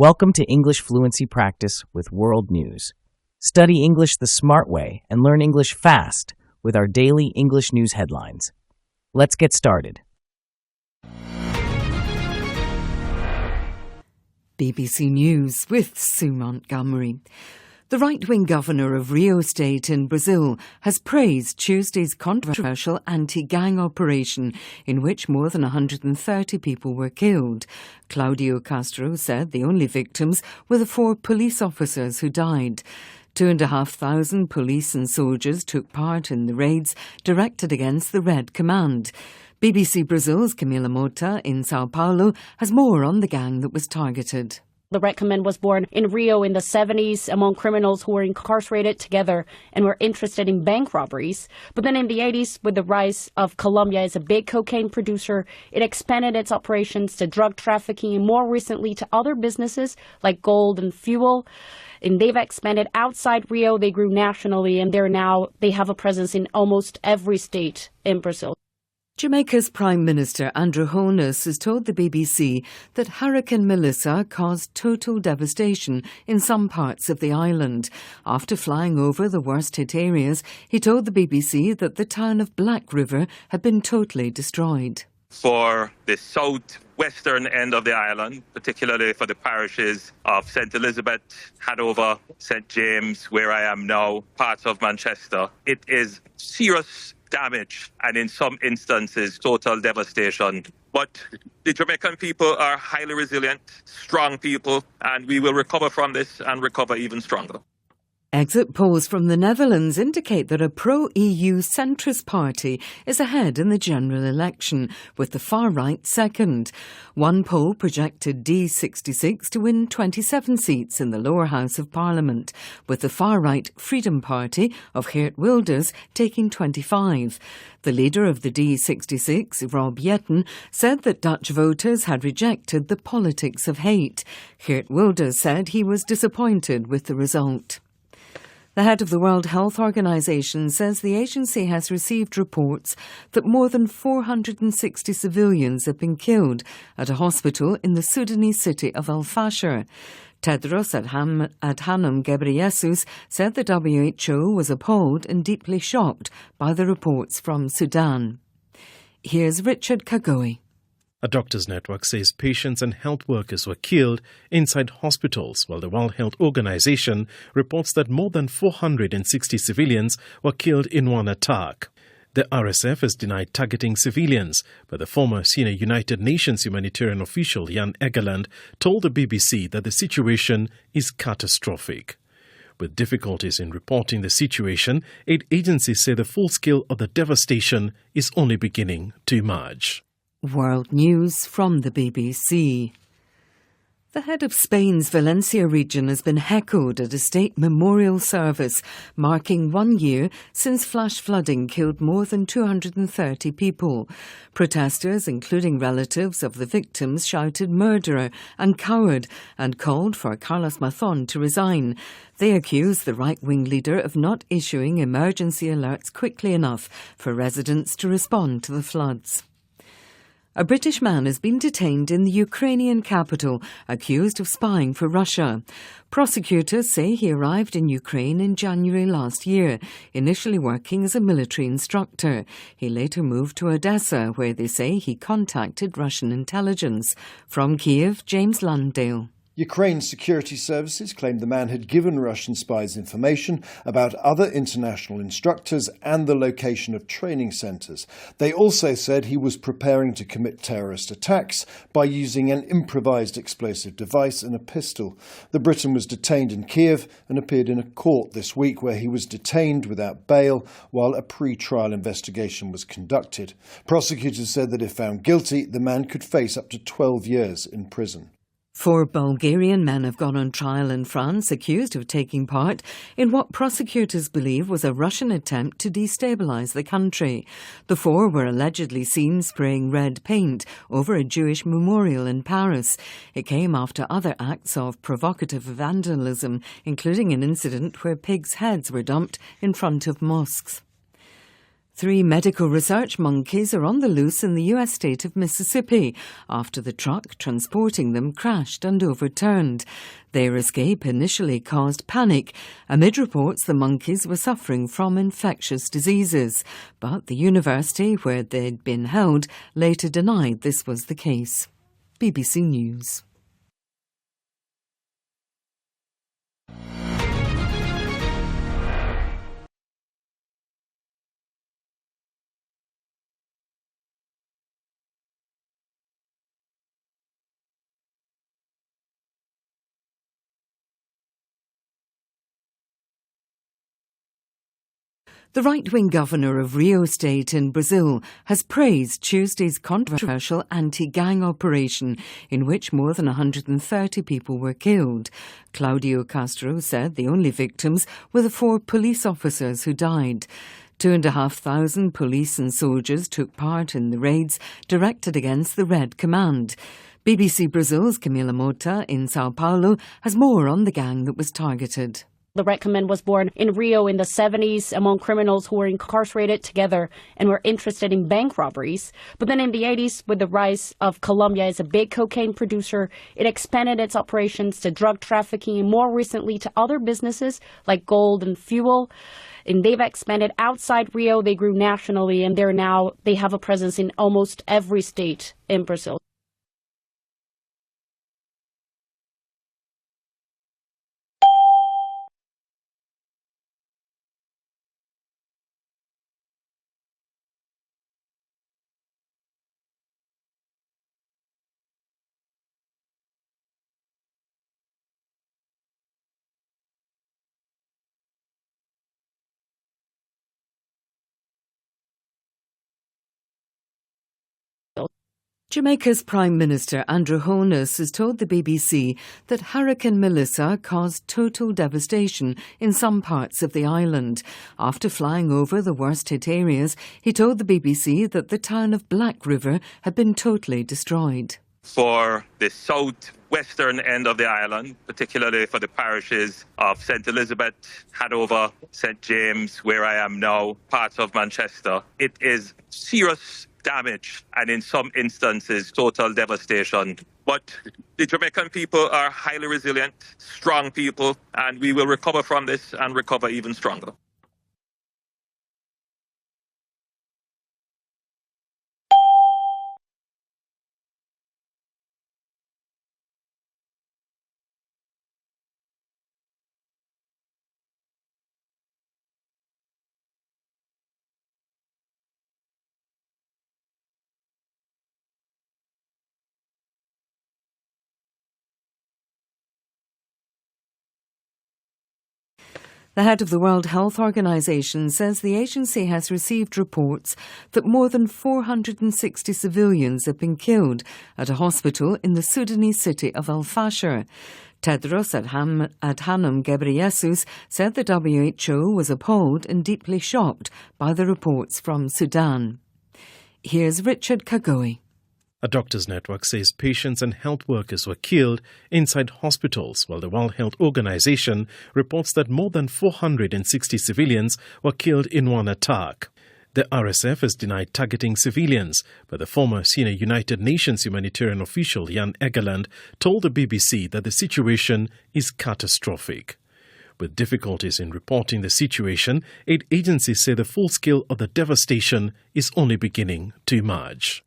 Welcome to English Fluency Practice with World News. Study English the smart way and learn English fast with our daily English news headlines. Let's get started. BBC News with Sue Montgomery. The right-wing governor of Rio State in Brazil has praised Tuesday's controversial anti-gang operation in which more than 130 people were killed. Claudio Castro said the only victims were the 4 police officers who died. 2,500 police and soldiers took part in the raids directed against the Red Command. BBC Brazil's Camila Mota in Sao Paulo has more on the gang that was targeted. The Red Command was born in Rio in the 70s among criminals who were incarcerated together and were interested in bank robberies. But then in the 80s, with the rise of Colombia as a big cocaine producer, it expanded its operations to drug trafficking and more recently to other businesses like gold and fuel. And they've expanded outside Rio. They grew nationally, and they have a presence in almost every state in Brazil. Jamaica's Prime Minister Andrew Holness has told the BBC that Hurricane Melissa caused total devastation in some parts of the island. After flying over the worst-hit areas, he told the BBC that the town of Black River had been totally destroyed. For the southwestern end of the island, particularly for the parishes of St. Elizabeth, Hanover, St. James, where I am now, parts of Manchester, it is serious damage and in some instances total devastation. But the Jamaican people are highly resilient, strong people, and we will recover from this and recover even stronger. Exit polls from the Netherlands indicate that a pro-EU centrist party is ahead in the general election, with the far-right second. One poll projected D66 to win 27 seats in the lower house of Parliament, with the far-right Freedom Party of Geert Wilders taking 25. The leader of the D66, Rob Jetten, said that Dutch voters had rejected the politics of hate. Geert Wilders said he was disappointed with the result. The head of the World Health Organization says the agency has received reports that more than 460 civilians have been killed at a hospital in the Sudanese city of El Fasher. Tedros Adhanom Ghebreyesus said the WHO was appalled and deeply shocked by the reports from Sudan. Here's Richard Kagoe. A doctors' network says patients and health workers were killed inside hospitals, while the World Health Organization reports that more than 460 civilians were killed in one attack. The RSF has denied targeting civilians, but the former senior United Nations humanitarian official Jan Egeland told the BBC that the situation is catastrophic. With difficulties in reporting the situation, aid agencies say the full scale of the devastation is only beginning to emerge. World News from the BBC. The head of Spain's Valencia region has been heckled at a state memorial service marking 1 year since flash flooding killed more than 230 people. Protesters, including relatives of the victims, shouted murderer and coward and called for Carlos Mazón to resign. They accused the right-wing leader of not issuing emergency alerts quickly enough for residents to respond to the floods. A British man has been detained in the Ukrainian capital, accused of spying for Russia. Prosecutors say he arrived in Ukraine in January last year, initially working as a military instructor. He later moved to Odessa, where they say he contacted Russian intelligence. From Kiev, James Landale. Ukraine's security services claimed the man had given Russian spies information about other international instructors and the location of training centres. They also said he was preparing to commit terrorist attacks by using an improvised explosive device and a pistol. The Briton was detained in Kiev and appeared in a court this week where he was detained without bail while a pre-trial investigation was conducted. Prosecutors said that if found guilty, the man could face up to 12 years in prison. 4 Bulgarian men have gone on trial in France accused of taking part in what prosecutors believe was a Russian attempt to destabilise the country. The 4 were allegedly seen spraying red paint over a Jewish memorial in Paris. It came after other acts of provocative vandalism, including an incident where pigs' heads were dumped in front of mosques. 3 medical research monkeys are on the loose in the U.S. state of Mississippi after the truck transporting them crashed and overturned. Their escape initially caused panic amid reports the monkeys were suffering from infectious diseases. But the university where they'd been held later denied this was the case. BBC News. The right-wing governor of Rio State in Brazil has praised Tuesday's controversial anti-gang operation in which more than 130 people were killed. Claudio Castro said the only victims were the 4 police officers who died. 2,500 police and soldiers took part in the raids directed against the Red Command. BBC Brazil's Camila Mota in Sao Paulo has more on the gang that was targeted. The Red Command was born in Rio in the 70s among criminals who were incarcerated together and were interested in bank robberies. But then in the 80s, with the rise of Colombia as a big cocaine producer, it expanded its operations to drug trafficking and more recently to other businesses like gold and fuel. And they've expanded outside Rio. They grew nationally, and they have a presence in almost every state in Brazil. Jamaica's Prime Minister Andrew Holness has told the BBC that Hurricane Melissa caused total devastation in some parts of the island. After flying over the worst-hit areas, he told the BBC that the town of Black River had been totally destroyed. For the southwestern end of the island, particularly for the parishes of St. Elizabeth, Hadover, St. James, where I am now, parts of Manchester, it is serious damage and in some instances total devastation. But the Jamaican people are highly resilient, strong people, and we will recover from this and recover even stronger. The head of the World Health Organization says the agency has received reports that more than 460 civilians have been killed at a hospital in the Sudanese city of El Fasher. Tedros Adhanom Ghebreyesus said the WHO was appalled and deeply shocked by the reports from Sudan. Here's Richard Kagoe. A doctors' network says patients and health workers were killed inside hospitals, while the World Health Organization reports that more than 460 civilians were killed in one attack. The RSF has denied targeting civilians, but the former senior United Nations humanitarian official Jan Egeland told the BBC that the situation is catastrophic. With difficulties in reporting the situation, aid agencies say the full scale of the devastation is only beginning to emerge.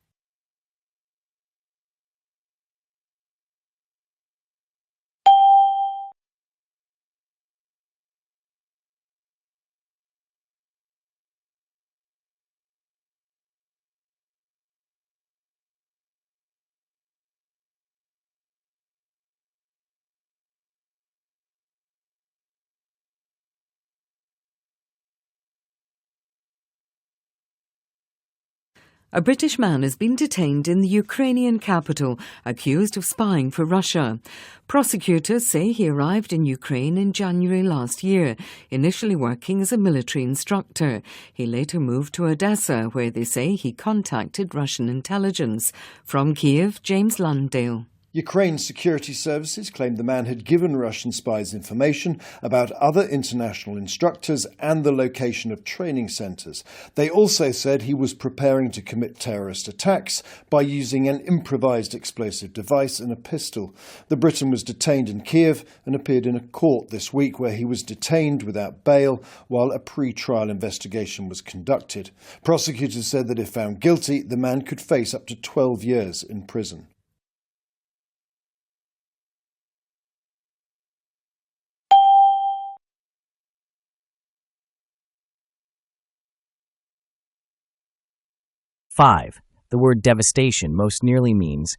A British man has been detained in the Ukrainian capital, accused of spying for Russia. Prosecutors say he arrived in Ukraine in January last year, initially working as a military instructor. He later moved to Odessa, where they say he contacted Russian intelligence. From Kiev, James Landale. Ukraine's security services claimed the man had given Russian spies information about other international instructors and the location of training centres. They also said he was preparing to commit terrorist attacks by using an improvised explosive device and a pistol. The Briton was detained in Kiev and appeared in a court this week where he was detained without bail while a pre-trial investigation was conducted. Prosecutors said that if found guilty, the man could face up to 12 years in prison. Five. The word devastation most nearly means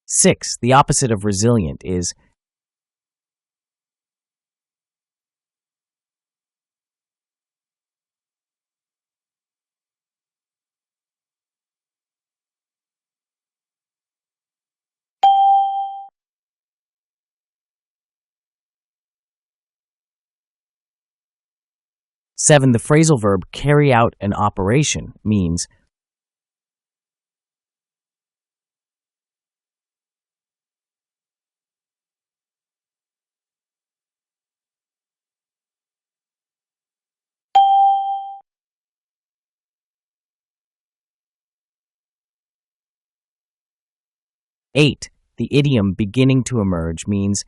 six. The opposite of resilient is 7. The phrasal verb carry out an operation means 8. The idiom beginning to emerge means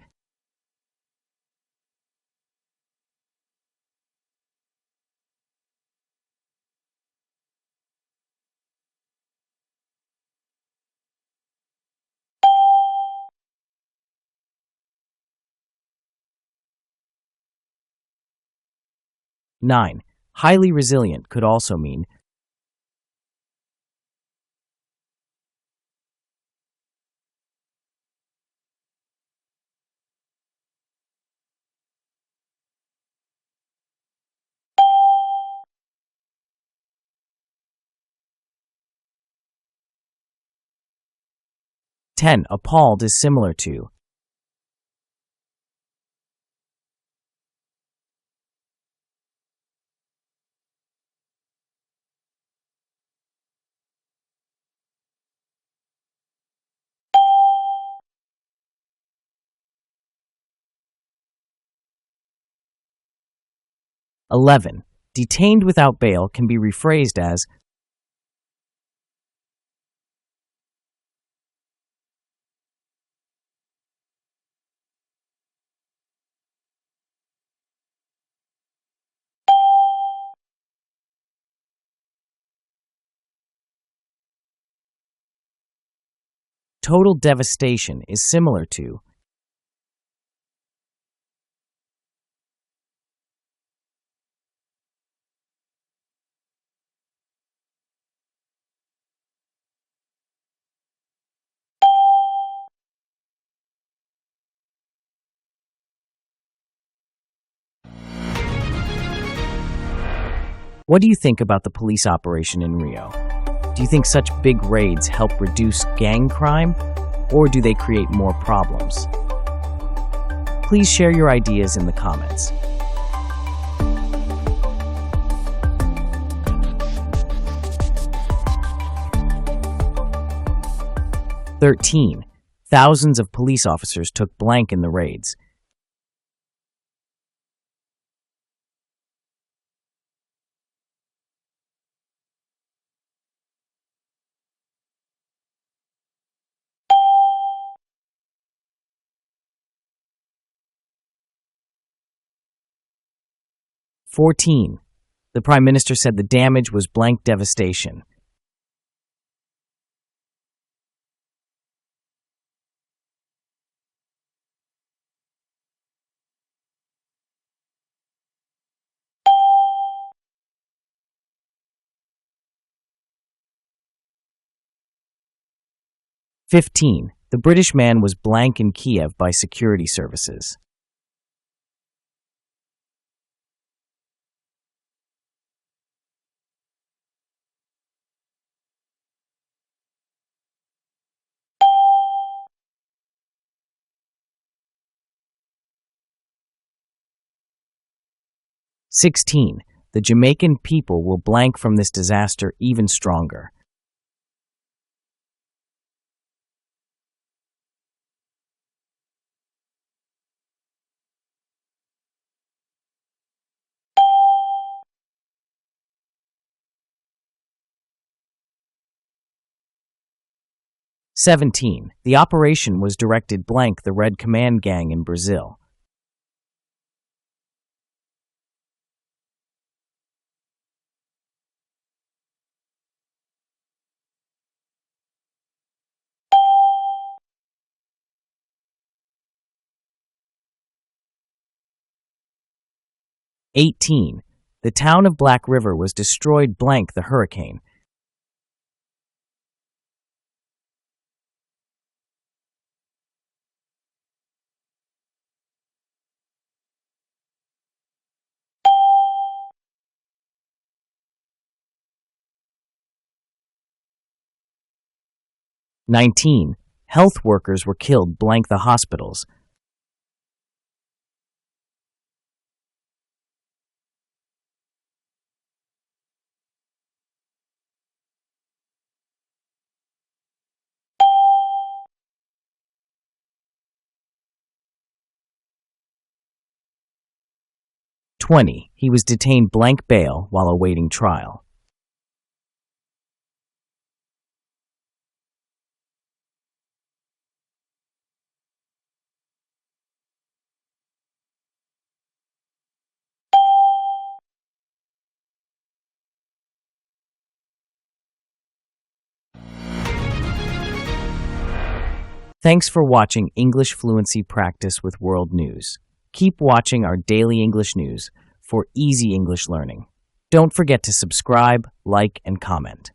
9. Highly resilient could also mean 10. Appalled is similar to 11. Detained without bail can be rephrased as 'Total devastation is similar to 'What do you think about the police operation in Rio? Do you think such big raids help reduce gang crime, or do they create more problems? Please share your ideas in the comments. 13. Thousands of police officers took blank in the raids. "14. The Prime Minister said the damage was blank devastation. "15. The British man was blank in Kiev by security services. 16. The Jamaican people will blank from this disaster even stronger. "17. The operation was directed blank the Red Command Gang in Brazil. "18. The town of Black River was destroyed blank the hurricane. "19. Health workers were killed blank the hospitals. "20. He was detained blank bail while awaiting trial. Thanks for watching English Fluency Practice with World News. Keep watching our daily English news for easy English learning. Don't forget to subscribe, like, and comment.